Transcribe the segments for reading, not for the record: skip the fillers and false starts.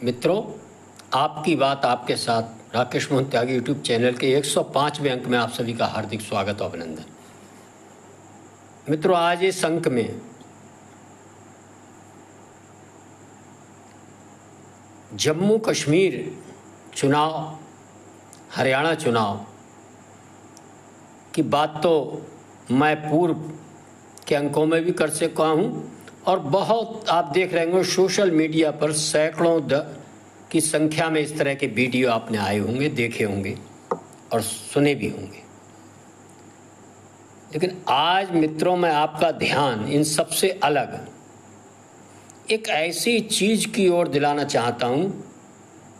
मित्रों, आपकी बात आपके साथ राकेश मोहन त्यागी यूट्यूब चैनल के 105वें अंक में आप सभी का हार्दिक स्वागत और अभिनंदन। मित्रों, आज इस अंक में जम्मू कश्मीर चुनाव, हरियाणा चुनाव की बात तो मैं पूर्व के अंकों में भी कर चुका हूँ और बहुत आप देख रहे होंगे सोशल मीडिया पर सैकड़ों की संख्या में इस तरह के वीडियो आपने आए होंगे, देखे होंगे और सुने भी होंगे। लेकिन आज मित्रों मैं आपका ध्यान इन सबसे अलग एक ऐसी चीज़ की ओर दिलाना चाहता हूँ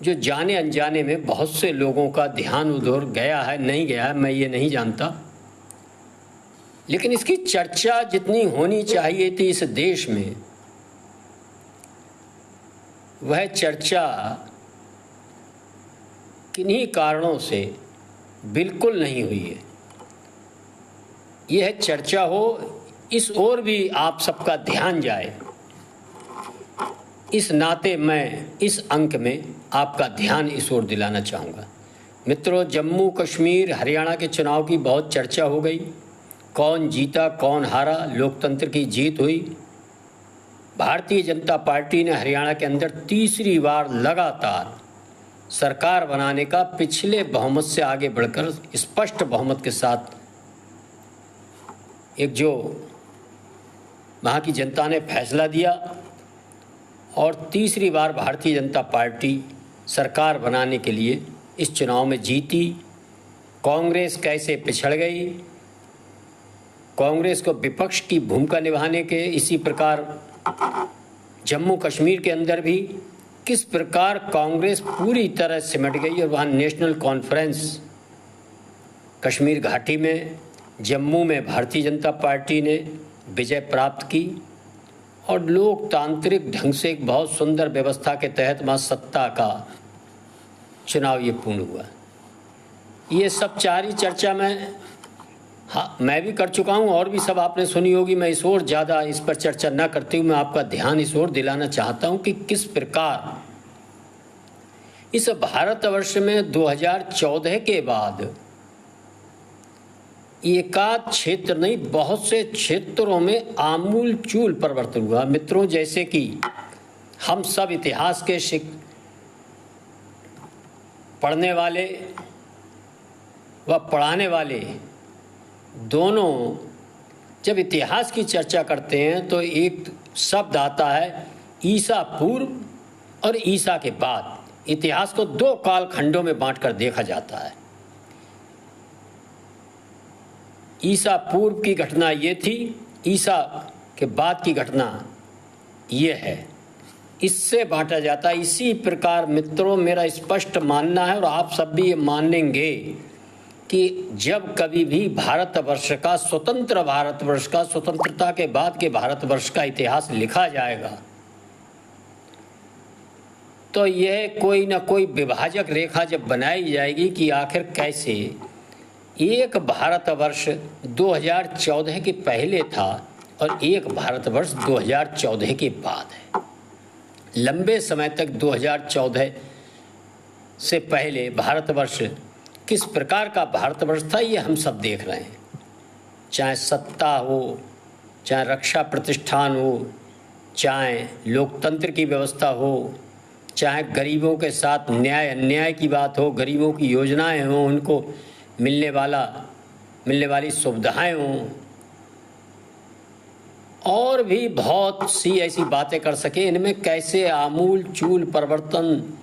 जो जाने अनजाने में बहुत से लोगों का ध्यान उधर गया है, नहीं गया है, मैं ये नहीं जानता, लेकिन इसकी चर्चा जितनी होनी चाहिए थी इस देश में, वह चर्चा किन्हीं कारणों से बिल्कुल नहीं हुई है। यह चर्चा हो, इस ओर भी आप सबका ध्यान जाए, इस नाते मैं इस अंक में आपका ध्यान इस ओर दिलाना चाहूँगा। मित्रों, जम्मू कश्मीर हरियाणा के चुनाव की बहुत चर्चा हो गई। कौन जीता कौन हारा, लोकतंत्र की जीत हुई। भारतीय जनता पार्टी ने हरियाणा के अंदर तीसरी बार लगातार सरकार बनाने का पिछले बहुमत से आगे बढ़कर स्पष्ट बहुमत के साथ एक जो वहाँ की जनता ने फैसला दिया और तीसरी बार भारतीय जनता पार्टी सरकार बनाने के लिए इस चुनाव में जीती। कांग्रेस कैसे पिछड़ गई, कांग्रेस को विपक्ष की भूमिका निभाने के, इसी प्रकार जम्मू कश्मीर के अंदर भी किस प्रकार कांग्रेस पूरी तरह सिमट गई और वहाँ नेशनल कॉन्फ्रेंस कश्मीर घाटी में, जम्मू में भारतीय जनता पार्टी ने विजय प्राप्त की और लोकतांत्रिक ढंग से एक बहुत सुंदर व्यवस्था के तहत वहाँ सत्ता का चुनाव ये पूर्ण हुआ। ये सब चारी चर्चा में मैं भी कर चुका हूँ और भी सब आपने सुनी होगी। मैं इस ओर ज़्यादा इस पर चर्चा न करते हुए मैं आपका ध्यान इस ओर दिलाना चाहता हूँ कि किस प्रकार इस भारतवर्ष में 2014 के बाद एकाध क्षेत्र नहीं, बहुत से क्षेत्रों में आमूल चूल परिवर्तन हुआ। मित्रों, जैसे कि हम सब इतिहास के पढ़ने वाले व पढ़ाने वाले दोनों जब इतिहास की चर्चा करते हैं तो एक शब्द आता है ईसा पूर्व और ईसा के बाद। इतिहास को दो कालखंडों में बांटकर देखा जाता है। ईसा पूर्व की घटना ये थी, ईसा के बाद की घटना ये है, इससे बांटा जाता है। इसी प्रकार मित्रों मेरा स्पष्ट मानना है और आप सब भी ये मानेंगे कि जब कभी भी भारतवर्ष का, स्वतंत्र भारतवर्ष का, स्वतंत्रता के बाद के भारतवर्ष का इतिहास लिखा जाएगा तो यह कोई ना कोई विभाजक रेखा जब बनाई जाएगी कि आखिर कैसे एक भारतवर्ष 2014 के पहले था और एक भारतवर्ष 2014 के बाद है। लंबे समय तक 2014 से पहले भारतवर्ष किस प्रकार का भारतवर्ष था ये हम सब देख रहे हैं। चाहे सत्ता हो, चाहे रक्षा प्रतिष्ठान हो, चाहे लोकतंत्र की व्यवस्था हो, चाहे गरीबों के साथ न्याय अन्याय की बात हो, गरीबों की योजनाएं हों, उनको मिलने वाली सुविधाएं हों, और भी बहुत सी ऐसी बातें कर सके। इनमें कैसे आमूल चूल परिवर्तन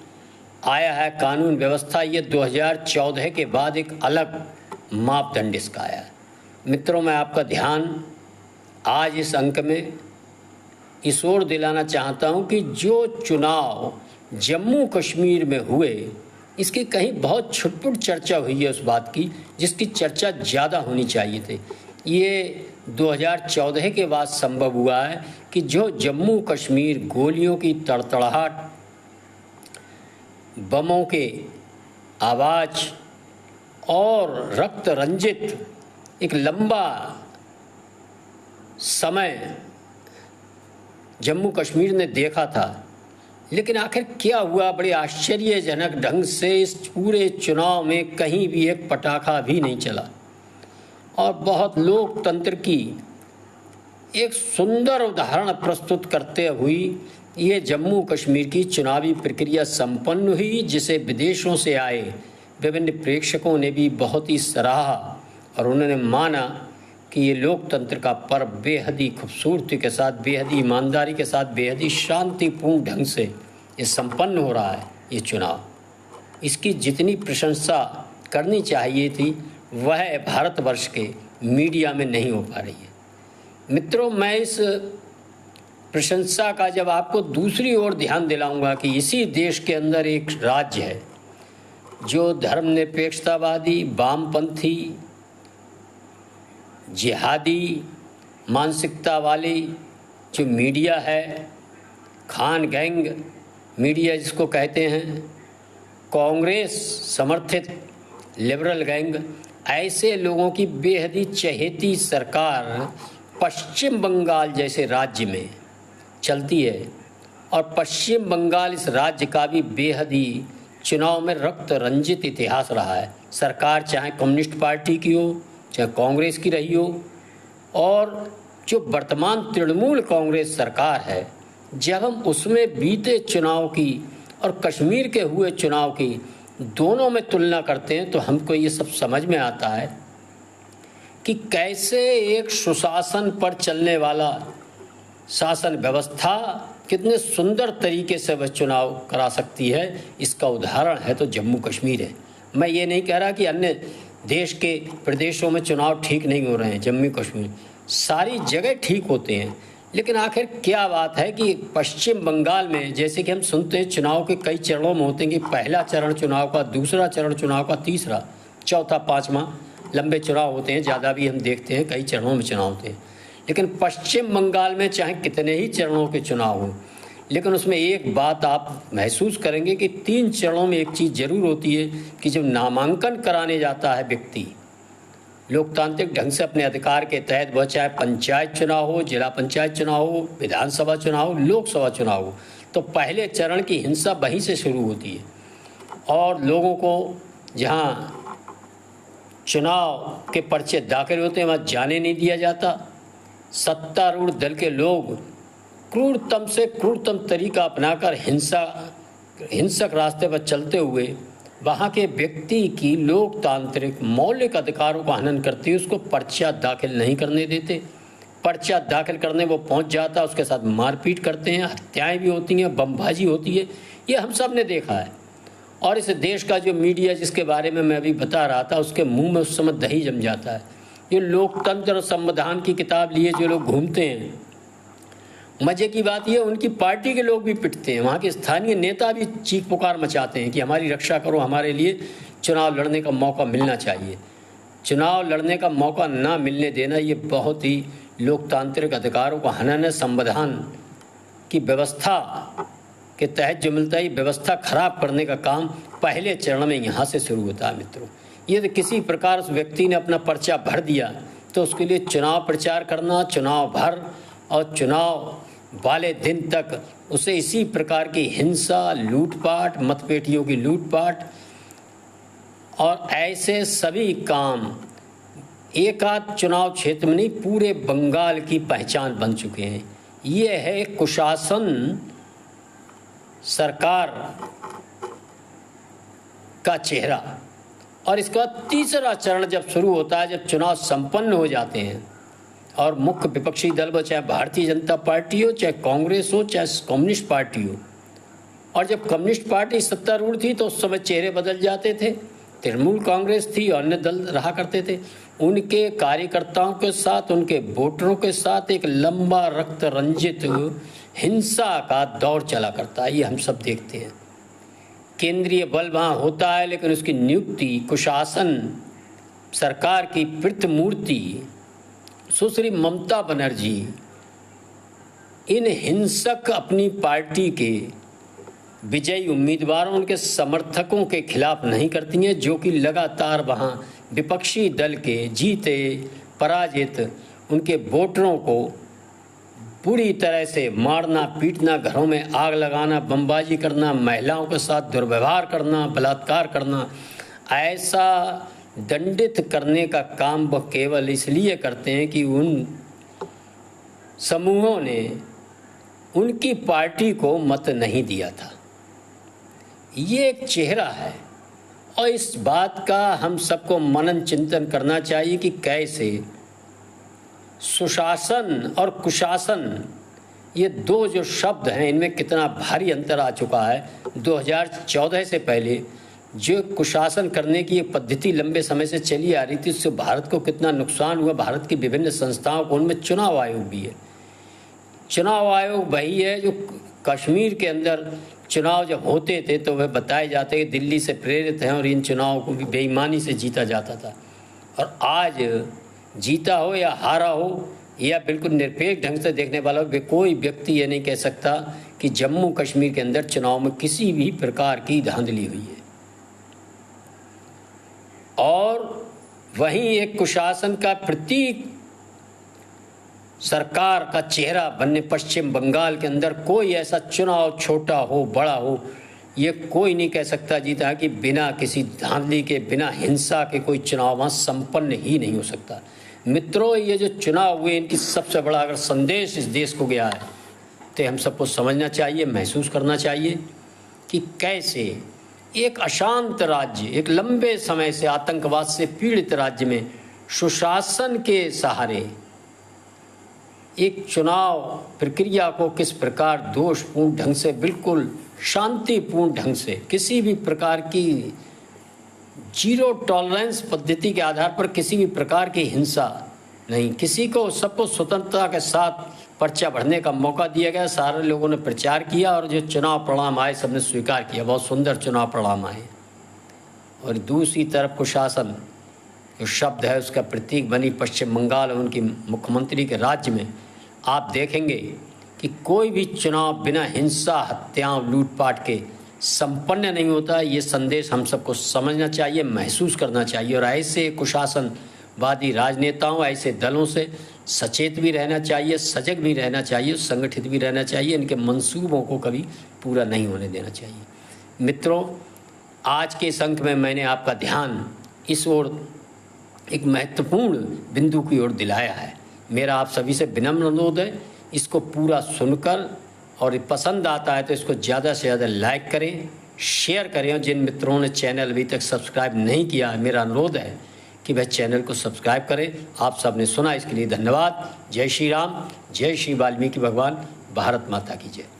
आया है कानून व्यवस्था, ये 2014 के बाद एक अलग मापदंड इसका आया है। मित्रों, मैं आपका ध्यान आज इस अंक में इस ओर दिलाना चाहता हूं कि जो चुनाव जम्मू कश्मीर में हुए इसकी कहीं बहुत छुटपुट चर्चा हुई है उस बात की जिसकी चर्चा ज़्यादा होनी चाहिए थी। ये 2014 के बाद संभव हुआ है कि जो जम्मू कश्मीर गोलियों की तड़तड़ाहट, बमों के आवाज़ और रक्त रंजित एक लंबा समय जम्मू कश्मीर ने देखा था, लेकिन आखिर क्या हुआ? बड़े आश्चर्यजनक ढंग से इस पूरे चुनाव में कहीं भी एक पटाखा भी नहीं चला और बहुत लोकतंत्र की एक सुंदर उदाहरण प्रस्तुत करते हुए ये जम्मू कश्मीर की चुनावी प्रक्रिया संपन्न हुई, जिसे विदेशों से आए विभिन्न प्रेक्षकों ने भी बहुत ही सराहा और उन्होंने माना कि ये लोकतंत्र का पर्व बेहद ही खूबसूरती के साथ, बेहद ही ईमानदारी के साथ, बेहद ही शांतिपूर्ण ढंग से ये संपन्न हो रहा है। ये चुनाव, इसकी जितनी प्रशंसा करनी चाहिए थी वह भारतवर्ष के मीडिया में नहीं हो पा रही है। मित्रों, मैं इस प्रशंसा का जब आपको दूसरी ओर ध्यान दिलाऊंगा कि इसी देश के अंदर एक राज्य है जो धर्मनिरपेक्षतावादी, वामपंथी, जिहादी मानसिकता वाली जो मीडिया है, खान गैंग मीडिया जिसको कहते हैं, कांग्रेस समर्थित लिबरल गैंग, ऐसे लोगों की बेहद ही चहेती सरकार पश्चिम बंगाल जैसे राज्य में चलती है और पश्चिम बंगाल इस राज्य का भी बेहद ही चुनाव में रक्त रंजित इतिहास रहा है। सरकार चाहे कम्युनिस्ट पार्टी की हो, चाहे कांग्रेस की रही हो, और जो वर्तमान तृणमूल कांग्रेस सरकार है, जब हम उसमें बीते चुनाव की और कश्मीर के हुए चुनाव की दोनों में तुलना करते हैं तो हमको ये सब समझ में आता है कि कैसे एक सुशासन पर चलने वाला शासन व्यवस्था कितने सुंदर तरीके से वह चुनाव करा सकती है। इसका उदाहरण है तो जम्मू कश्मीर है। मैं ये नहीं कह रहा कि अन्य देश के प्रदेशों में चुनाव ठीक नहीं हो रहे हैं। जम्मू कश्मीर सारी जगह ठीक होते हैं, लेकिन आखिर क्या बात है कि पश्चिम बंगाल में जैसे कि हम सुनते हैं चुनाव के कई चरणों में होते हैं कि पहला चरण चुनाव का, दूसरा चरण चुनाव का, तीसरा, चौथा, पाँचवा लंबे चुनाव होते हैं। ज़्यादा भी हम देखते हैं कई चरणों में चुनाव होते हैं, लेकिन पश्चिम बंगाल में चाहे कितने ही चरणों के चुनाव हों, लेकिन उसमें एक बात आप महसूस करेंगे कि 3 चरणों में एक चीज़ ज़रूर होती है कि जब नामांकन कराने जाता है व्यक्ति लोकतांत्रिक ढंग से अपने अधिकार के तहत, वह चाहे पंचायत चुनाव हो, जिला पंचायत चुनाव हो, विधानसभा चुनाव हो, लोकसभा चुनाव हो, तो पहले चरण की हिंसा वहीं से शुरू होती है और लोगों को जहाँ चुनाव के पर्चे दाखिल होते हैं वहाँ जाने नहीं दिया जाता। सत्तारूढ़ दल के लोग क्रूरतम से क्रूरतम तरीका अपनाकर हिंसक रास्ते पर चलते हुए वहाँ के व्यक्ति की लोकतांत्रिक मौलिक अधिकारों का हनन करते हुए उसको पर्चा दाखिल नहीं करने देते। पर्चा दाखिल करने वो पहुँच जाता, उसके साथ मारपीट करते हैं, हत्याएं भी होती हैं, बमबाजी होती है। ये हम सब ने देखा है और इस देश का जो मीडिया जिसके बारे में मैं अभी बता रहा था उसके मुंह में उस समय दही जम जाता है। ये लोकतंत्र और संविधान की किताब लिए जो लोग घूमते हैं, मजे की बात यह उनकी पार्टी के लोग भी पिटते हैं, वहाँ के स्थानीय नेता भी चीख पुकार मचाते हैं कि हमारी रक्षा करो, हमारे लिए चुनाव लड़ने का मौका मिलना चाहिए। चुनाव लड़ने का मौका ना मिलने देना ये बहुत ही लोकतांत्रिक अधिकारों का हनन है। संविधान की व्यवस्था के तहत जो मिलता है, ये व्यवस्था खराब करने का काम पहले चरण में यहाँ से शुरू होता है। मित्रों, ये तो किसी प्रकार उस व्यक्ति ने अपना पर्चा भर दिया तो उसके लिए चुनाव प्रचार करना, चुनाव भर और चुनाव वाले दिन तक उसे इसी प्रकार की हिंसा, लूटपाट, मतपेटियों की लूटपाट और ऐसे सभी काम एक आध चुनाव क्षेत्र में नहीं, पूरे बंगाल की पहचान बन चुके हैं। ये है कुशासन सरकार का चेहरा। और इसका तीसरा चरण जब शुरू होता है, जब चुनाव संपन्न हो जाते हैं और मुख्य विपक्षी दल वो चाहे भारतीय जनता पार्टी हो, चाहे कांग्रेस हो, चाहे कम्युनिस्ट पार्टी हो, और जब कम्युनिस्ट पार्टी सत्तारूढ़ थी तो उस समय चेहरे बदल जाते थे, तृणमूल कांग्रेस थी और अन्य दल रहा करते थे, उनके कार्यकर्ताओं के साथ, उनके वोटरों के साथ एक लंबा रक्त रंजित हिंसा का दौर चला करता है। ये हम सब देखते हैं। केंद्रीय बल वहाँ होता है, लेकिन उसकी नियुक्ति कुशासन सरकार की प्रतिमूर्ति सुश्री ममता बनर्जी इन हिंसक अपनी पार्टी के विजयी उम्मीदवारों, उनके समर्थकों के खिलाफ नहीं करती हैं, जो कि लगातार वहाँ विपक्षी दल के जीते पराजित उनके वोटरों को पूरी तरह से मारना पीटना, घरों में आग लगाना, बमबाजी करना, महिलाओं के साथ दुर्व्यवहार करना, बलात्कार करना, ऐसा दंडित करने का काम वह केवल इसलिए करते हैं कि उन समूहों ने उनकी पार्टी को मत नहीं दिया था। ये एक चेहरा है और इस बात का हम सबको मनन चिंतन करना चाहिए कि कैसे सुशासन और कुशासन, ये दो जो शब्द हैं, इनमें कितना भारी अंतर आ चुका है। 2014 से पहले जो कुशासन करने की एक पद्धति लंबे समय से चली आ रही थी, उससे भारत को कितना नुकसान हुआ। भारत की विभिन्न संस्थाओं को, उनमें चुनाव आयोग भी है। चुनाव आयोग वही है जो कश्मीर के अंदर चुनाव जब होते थे तो वह बताए जाते कि दिल्ली से प्रेरित हैं और इन चुनावों को भी बेईमानी से जीता जाता था। और आज जीता हो या हारा हो या बिल्कुल निरपेक्ष ढंग से देखने वाला हो, कोई व्यक्ति ये नहीं कह सकता कि जम्मू कश्मीर के अंदर चुनाव में किसी भी प्रकार की धांधली हुई है। और वहीं एक कुशासन का प्रतीक सरकार का चेहरा बनने पश्चिम बंगाल के अंदर कोई ऐसा चुनाव, छोटा हो बड़ा हो, ये कोई नहीं कह सकता जीता कि बिना किसी धांधली के, बिना हिंसा के कोई चुनाव वहाँ संपन्न ही नहीं हो सकता। मित्रों, ये जो चुनाव हुए, इनकी सबसे बड़ा अगर संदेश इस देश को गया है तो हम सबको समझना चाहिए, महसूस करना चाहिए कि कैसे एक अशांत राज्य, एक लंबे समय से आतंकवाद से पीड़ित राज्य में सुशासन के सहारे एक चुनाव प्रक्रिया को किस प्रकार दोषपूर्ण ढंग से, बिल्कुल शांतिपूर्ण ढंग से, किसी भी प्रकार की जीरो टॉलरेंस पद्धति के आधार पर किसी भी प्रकार की हिंसा नहीं, किसी को, सबको स्वतंत्रता के साथ पर्चा भरने का मौका दिया गया। सारे लोगों ने प्रचार किया और जो चुनाव परिणाम आए सबने स्वीकार किया, बहुत सुंदर चुनाव परिणाम आए। और दूसरी तरफ कुशासन जो शब्द है उसका प्रतीक बनी पश्चिम बंगाल और उनकी मुख्यमंत्री के राज्य में आप देखेंगे कि कोई भी चुनाव बिना हिंसा, हत्याओं, लूटपाट के संपन्न नहीं होता। ये संदेश हम सबको समझना चाहिए, महसूस करना चाहिए और ऐसे कुशासनवादी राजनेताओं, ऐसे दलों से सचेत भी रहना चाहिए, सजग भी रहना चाहिए, संगठित भी रहना चाहिए। इनके मंसूबों को कभी पूरा नहीं होने देना चाहिए। मित्रों, आज के इस अंक में मैंने आपका ध्यान इस ओर एक महत्वपूर्ण बिंदु की ओर दिलाया है। मेरा आप सभी से विनम्र अनुरोध है, इसको पूरा सुनकर और पसंद आता है तो इसको ज़्यादा से ज़्यादा लाइक करें, शेयर करें। और जिन मित्रों ने चैनल अभी तक सब्सक्राइब नहीं किया है, मेरा अनुरोध है कि वह चैनल को सब्सक्राइब करें। आप सबने सुना, इसके लिए धन्यवाद। जय श्री राम, जय श्री वाल्मीकि भगवान, भारत माता की जय।